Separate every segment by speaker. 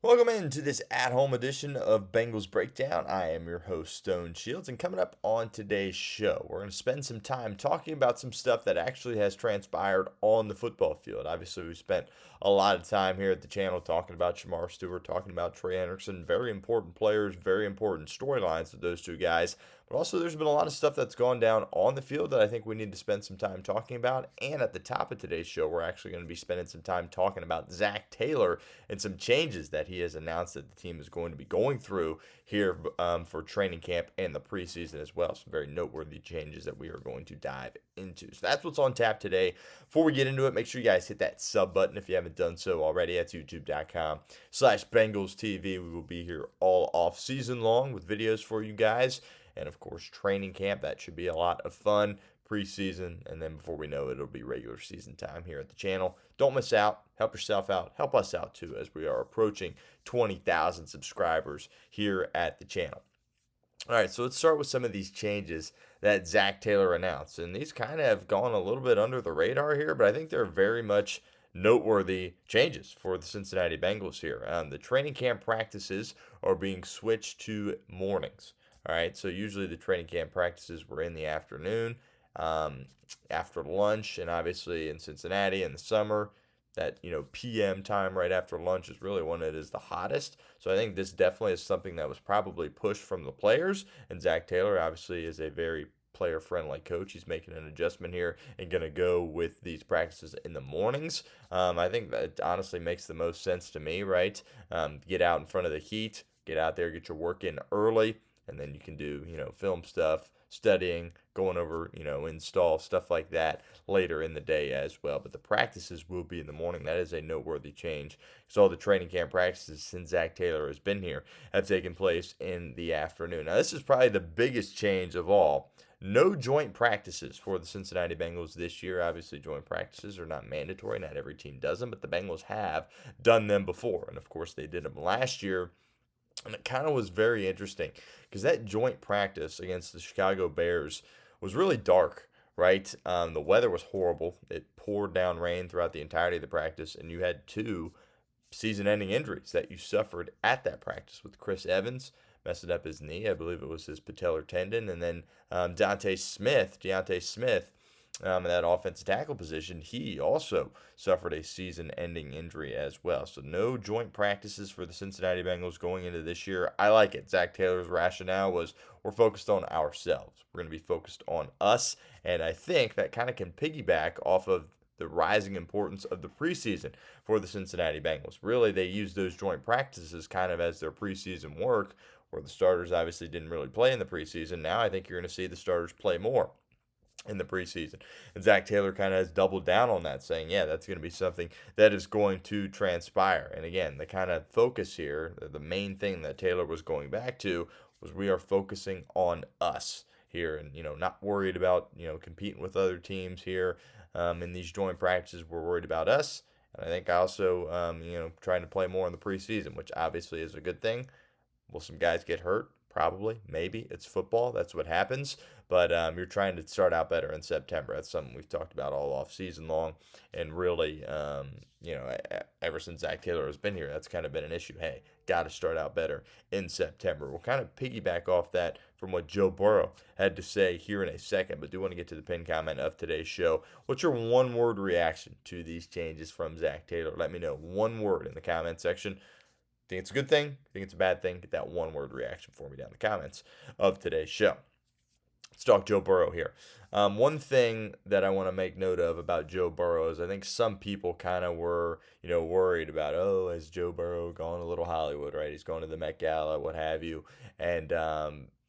Speaker 1: Welcome into this at-home edition of Bengals Breakdown. I am your host, Stone Shields, and coming up on today's show, we're going to spend some time talking about some stuff that actually has transpired on the football field. Obviously, we spent a lot of time here at the channel talking about Shemar, Stewart, talking about Trey, Hendrickson. Very important players, very important storylines with those two guys. But also, there's been a lot of stuff that's gone down on the field that I think we need to spend some time talking about. And at the top of today's show, we're actually going to be spending some time talking about Zac Taylor and some changes that he has announced that the team is going to be going through here for training camp and the preseason as well. Some very noteworthy changes that we are going to dive into. So that's what's on tap today. Before we get into it, make sure you guys hit that sub button if you haven't done so already. That's youtube.com/Bengals TV. We will be here all off season long with videos for you guys. And of course, training camp. That should be a lot of fun. Preseason, and then before we know it, it'll be regular season time here at the channel. Don't miss out. Help yourself out. Help us out too, as we are approaching 20,000 subscribers here at the channel. All right, so let's start with some of these changes that Zac Taylor announced. And these kind of have gone a little bit under the radar here, but I think they're very much noteworthy changes for the Cincinnati Bengals here. The training camp practices are being switched to mornings. All right, so usually the training camp practices were in the afternoon, after lunch, and obviously in Cincinnati in the summer, that PM time right after lunch is really when it is the hottest. So I think this definitely is something that was probably pushed from the players, and Zac Taylor obviously is a very player-friendly coach. He's making an adjustment here and going to go with these practices in the mornings. I think that honestly makes the most sense to me, right? Get out in front of the heat, get out there, get your work in early, and then you can do, film stuff, studying, going over, install, stuff like that later in the day as well. But the practices will be in the morning. That is a noteworthy change because all the training camp practices since Zac Taylor has been here have taken place in the afternoon. Now, this is probably the biggest change of all. No joint practices for the Cincinnati Bengals this year. Obviously, joint practices are not mandatory. Not every team does them, but the Bengals have done them before. And of course, they did them last year. And it kind of was very interesting because that joint practice against the Chicago Bears was really dark, right? The weather was horrible. It poured down rain throughout the entirety of the practice, and you had two season-ending injuries that you suffered at that practice with Chris Evans messing up his knee. I believe it was his patellar tendon. And then Deontay Smith, that offensive tackle position, he also suffered a season-ending injury as well. So no joint practices for the Cincinnati Bengals going into this year. I like it. Zac Taylor's rationale was we're focused on ourselves. We're going to be focused on us, and I think that kind of can piggyback off of the rising importance of the preseason for the Cincinnati Bengals. Really, they use those joint practices kind of as their preseason work, where the starters obviously didn't really play in the preseason. Now I think you're going to see the starters play more in the preseason. And Zac Taylor kind of has doubled down on that, saying, yeah, that's going to be something that is going to transpire. And again, the kind of focus here, the main thing that Taylor was going back to was we are focusing on us here and, not worried about, competing with other teams here in these joint practices. We're worried about us. And I think also, trying to play more in the preseason, which obviously is a good thing. Will some guys get hurt? Probably, maybe. It's football. That's what happens. But you're trying to start out better in September. That's something we've talked about all off season long. And really, ever since Zac Taylor has been here, that's kind of been an issue. Hey, got to start out better in September. We'll kind of piggyback off that from what Joe Burrow had to say here in a second. But do want to get to the pinned comment of today's show. What's your one-word reaction to these changes from Zac Taylor? Let me know. One word in the comment section. Think it's a good thing? Think it's a bad thing? Get that one-word reaction for me down in the comments of today's show. Let's talk Joe Burrow here. One thing that I want to make note of about Joe Burrow is I think some people kind of were, worried about, oh, has Joe Burrow gone a little Hollywood, right? He's going to the Met Gala, what have you. And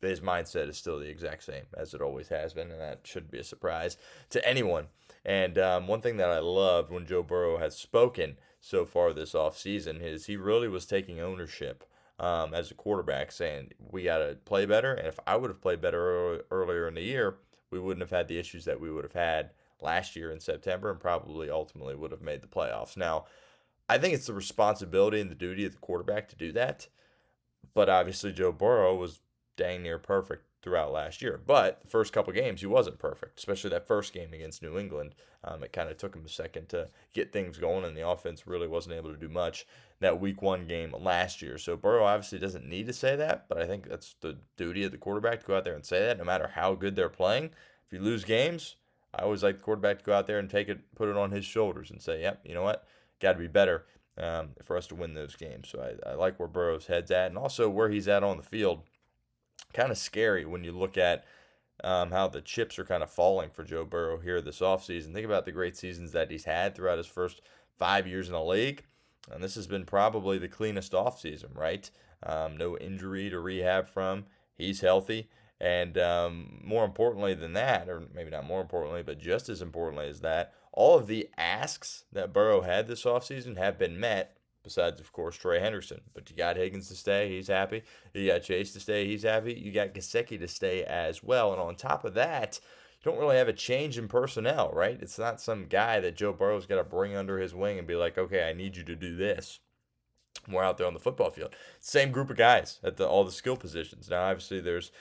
Speaker 1: his mindset is still the exact same as it always has been, and that shouldn't be a surprise to anyone. And one thing that I loved when Joe Burrow has spoken so far this offseason is he really was taking ownership as a quarterback, saying we got to play better. And if I would have played better earlier in the year, we wouldn't have had the issues that we would have had last year in September and probably ultimately would have made the playoffs. Now, I think it's the responsibility and the duty of the quarterback to do that. But obviously, Joe Burrow was dang near perfect throughout last year. But the first couple games, he wasn't perfect, especially that first game against New England. It kind of took him a second to get things going, and the offense really wasn't able to do much that week one game last year. So Burrow obviously doesn't need to say that, but I think that's the duty of the quarterback to go out there and say that no matter how good they're playing. If you lose games, I always like the quarterback to go out there and take it, put it on his shoulders and say, yep, you know what? Got to be better for us to win those games. So I like where Burrow's head's at and also where he's at on the field. Kind of scary when you look at how the chips are kind of falling for Joe Burrow here this offseason. Think about the great seasons that he's had throughout his first 5 years in the league. And this has been probably the cleanest offseason, right? No injury to rehab from. He's healthy. And more importantly than that, or maybe not more importantly, but just as importantly as that, all of the asks that Burrow had this offseason have been met, besides, of course, Trey Hendrickson. But you got Higgins to stay, he's happy. You got Chase to stay, he's happy. You got Gesicki to stay as well. And on top of that, you don't really have a change in personnel, right? It's not some guy that Joe Burrow's got to bring under his wing and be like, okay, I need you to do this. We're out there on the football field. Same group of guys at all the skill positions. Now, obviously, there's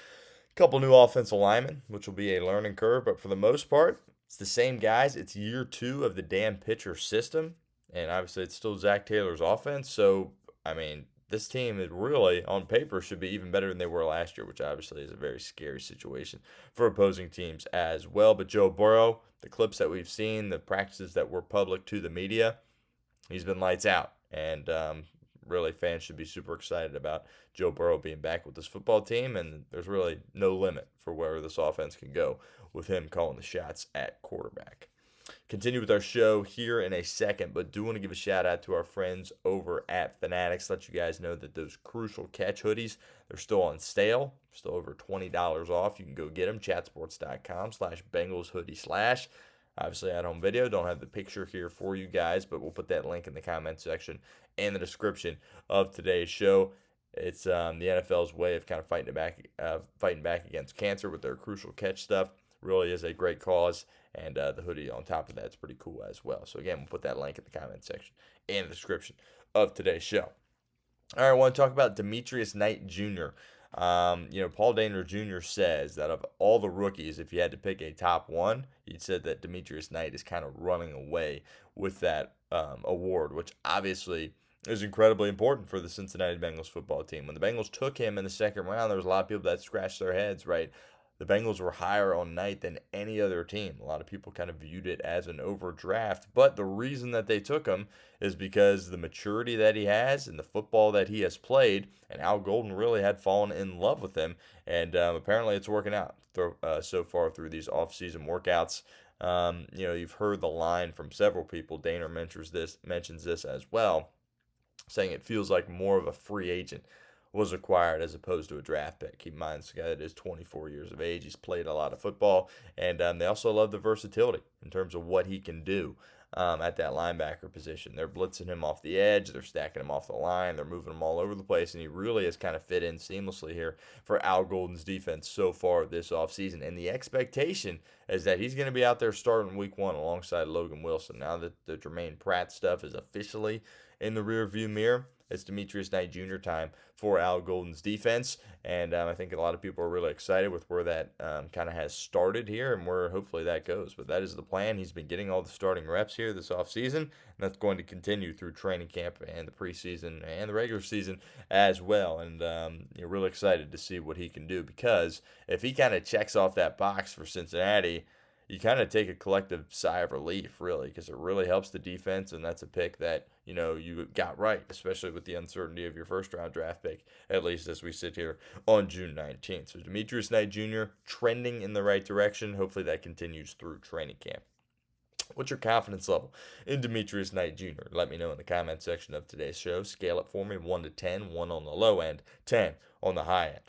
Speaker 1: couple new offensive linemen, which will be a learning curve, but for the most part, it's the same guys. It's year 2 of the Dan Pitcher system, and obviously it's still Zac Taylor's offense. So, I mean, this team is really, on paper, should be even better than they were last year, which obviously is a very scary situation for opposing teams as well. But Joe Burrow, the clips that we've seen, the practices that were public to the media, he's been lights out, and really fans should be super excited about Joe Burrow being back with this football team, and there's really no limit for where this offense can go with him calling the shots at quarterback. Continue with our show here in a second, but do want to give a shout out to our friends over at Fanatics. Let you guys know that those Crucial Catch hoodies, they're still on sale, still over $20 off. You can go get them, chatsports.com/Bengals hoodie/. Obviously, at home video, don't have the picture here for you guys, but we'll put that link in the comment section and the description of today's show. It's the NFL's way of kind of fighting back against cancer with their Crucial Catch stuff. Really is a great cause, and the hoodie on top of that is pretty cool as well. So again, we'll put that link in the comment section and the description of today's show. All right, I want to talk about Demetrius Knight Jr. Paul Dehner Jr. says that of all the rookies, if you had to pick a top one, he said that Demetrius Knight is kind of running away with that award, which obviously is incredibly important for the Cincinnati Bengals football team. When the Bengals took him in the second round, there was a lot of people that scratched their heads, right? The Bengals were higher on Knight than any other team. A lot of people kind of viewed it as an overdraft, but the reason that they took him is because the maturity that he has and the football that he has played, and Al Golden really had fallen in love with him, and apparently it's working out so far through these off-season workouts. You've heard the line from several people. Dehner mentions this as well, saying it feels like more of a free agent was acquired as opposed to a draft pick. Keep in mind, this guy that is 24 years of age. He's played a lot of football, and they also love the versatility in terms of what he can do at that linebacker position. They're blitzing him off the edge. They're stacking him off the line. They're moving him all over the place, and he really has kind of fit in seamlessly here for Al Golden's defense so far this offseason. And the expectation is that he's going to be out there starting week 1 alongside Logan Wilson. Now that the Jermaine Pratt stuff is officially in the rearview mirror, it's Demetrius Knight Jr. time for Al Golden's defense, and I think a lot of people are really excited with where that kind of has started here and where hopefully that goes. But that is the plan. He's been getting all the starting reps here this offseason, and that's going to continue through training camp and the preseason and the regular season as well. And you're really excited to see what he can do, because if he kind of checks off that box for Cincinnati, you kind of take a collective sigh of relief, really, because it really helps the defense, and that's a pick that, you got right, especially with the uncertainty of your first-round draft pick, at least as we sit here on June 19th. So Demetrius Knight Jr. trending in the right direction. Hopefully that continues through training camp. What's your confidence level in Demetrius Knight Jr.? Let me know in the comment section of today's show. Scale it for me, 1 to 10, 1 on the low end, 10 on the high end.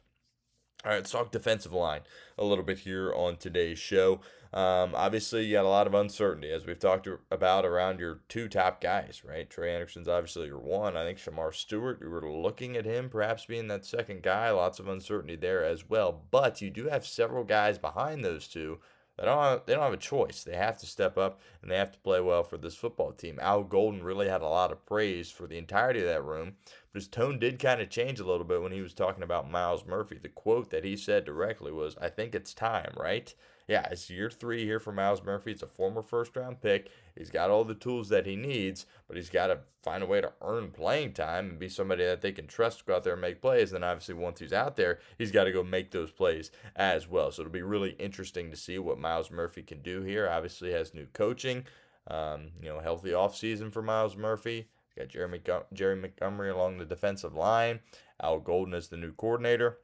Speaker 1: All right, let's talk defensive line a little bit here on today's show. Obviously, you got a lot of uncertainty, as we've talked about, around your 2 top guys, right? Trey Hendrickson's obviously your 1. I think Shemar Stewart, we were looking at him perhaps being that second guy. Lots of uncertainty there as well. But you do have several guys behind those 2 they don't have a choice. They have to step up and they have to play well for this football team. Al Golden really had a lot of praise for the entirety of that room, but his tone did kind of change a little bit when he was talking about Myles Murphy. The quote that he said directly was, "I think it's time, right?" Yeah, it's year 3 here for Myles Murphy. It's a former first round pick. He's got all the tools that he needs, but he's got to find a way to earn playing time and be somebody that they can trust to go out there and make plays. And then obviously once he's out there, he's got to go make those plays as well. So it'll be really interesting to see what Myles Murphy can do here. Obviously has new coaching, healthy offseason for Myles Murphy. He's got Jerry Montgomery along the defensive line. Al Golden is the new coordinator.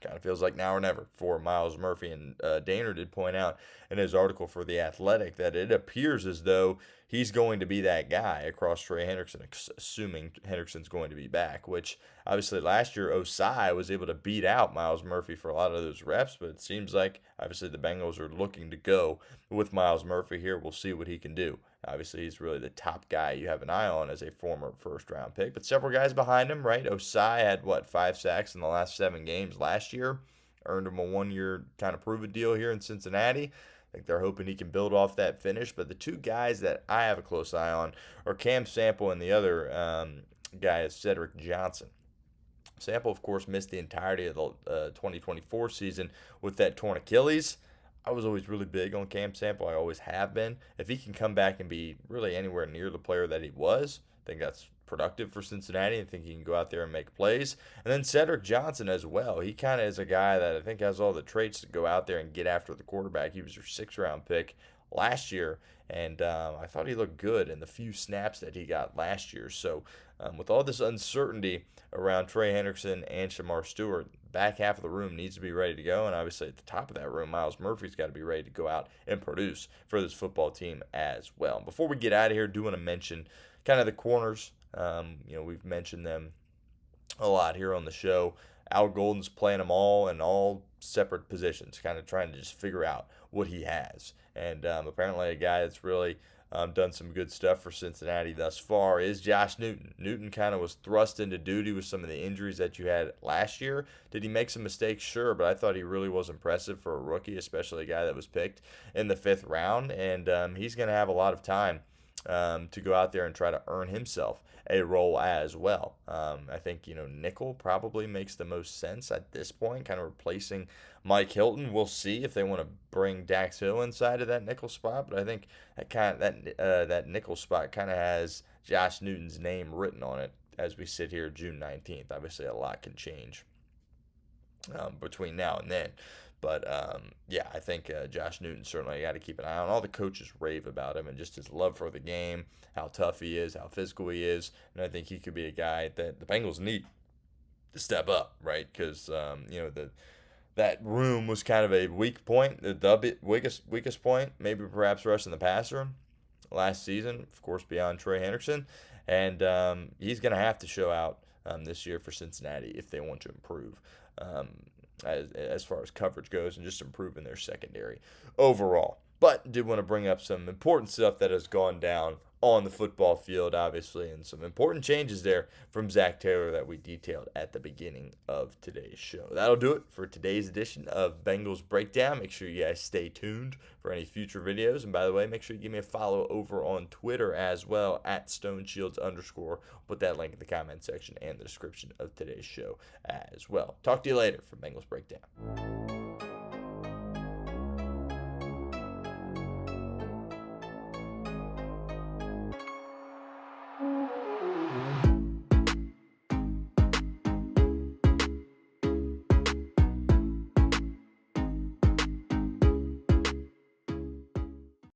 Speaker 1: Kind of feels like now or never for Myles Murphy. And Daner did point out in his article for The Athletic that it appears as though he's going to be that guy across Trey Hendrickson, assuming Hendrickson's going to be back, which obviously last year Osai was able to beat out Myles Murphy for a lot of those reps, but it seems like obviously the Bengals are looking to go with Myles Murphy here. We'll see what he can do. Obviously, he's really the top guy you have an eye on as a former first-round pick. But several guys behind him, right? Osai had, 5 sacks in the last 7 games last year. Earned him a 1-year kind of prove-it deal here in Cincinnati. I think they're hoping he can build off that finish. But the two guys that I have a close eye on are Cam Sample and the other guy is Cedric Johnson. Sample, of course, missed the entirety of the 2024 season with that torn Achilles. I was always really big on Cam Sample. I always have been. If he can come back and be really anywhere near the player that he was, I think that's productive for Cincinnati. I think he can go out there and make plays. And then Cedric Johnson as well. He kind of is a guy that I think has all the traits to go out there and get after the quarterback. He was your 6th-round pick last year, and I thought he looked good in the few snaps that he got last year. So with all this uncertainty around Trey Hendrickson and Shemar Stewart, back half of the room needs to be ready to go. And obviously at the top of that room, Myles Murphy's got to be ready to go out and produce for this football team as well. Before we get out of here, I do want to mention kind of the corners. We've mentioned them a lot here on the show. Al Golden's playing them all in all separate positions, kind of trying to just figure out what he has. And apparently a guy that's really done some good stuff for Cincinnati thus far is Josh Newton. Newton kind of was thrust into duty with some of the injuries that you had last year. Did he make some mistakes? Sure, but I thought he really was impressive for a rookie, especially a guy that was picked in the 5th round. And he's going to have a lot of time to go out there and try to earn himself a role as well. I think, nickel probably makes the most sense at this point, kind of replacing Mike Hilton. We'll see if they want to bring Dax Hill inside of that nickel spot, but I think that nickel spot kind of has Josh Newton's name written on it as we sit here June 19th. Obviously, a lot can change between now and then. But, I think Josh Newton certainly got to keep an eye on. All the coaches rave about him and just his love for the game, how tough he is, how physical he is. And I think he could be a guy that the Bengals need to step up, right? Because, that room was kind of a weak point, the weakest point, maybe perhaps rushing the passer last season, of course, beyond Trey Hendrickson. And he's going to have to show out this year for Cincinnati if they want to improve. As far as coverage goes and just improving their secondary overall. But did want to bring up some important stuff that has gone down on the football field, obviously, and some important changes there from Zac Taylor that we detailed at the beginning of today's show. That'll do it for today's edition of Bengals Breakdown. Make sure you guys stay tuned for any future videos. And by the way, make sure you give me a follow over on Twitter as well, at @StoneShields_. Put that link in the comment section and the description of today's show as well. Talk to you later for Bengals Breakdown.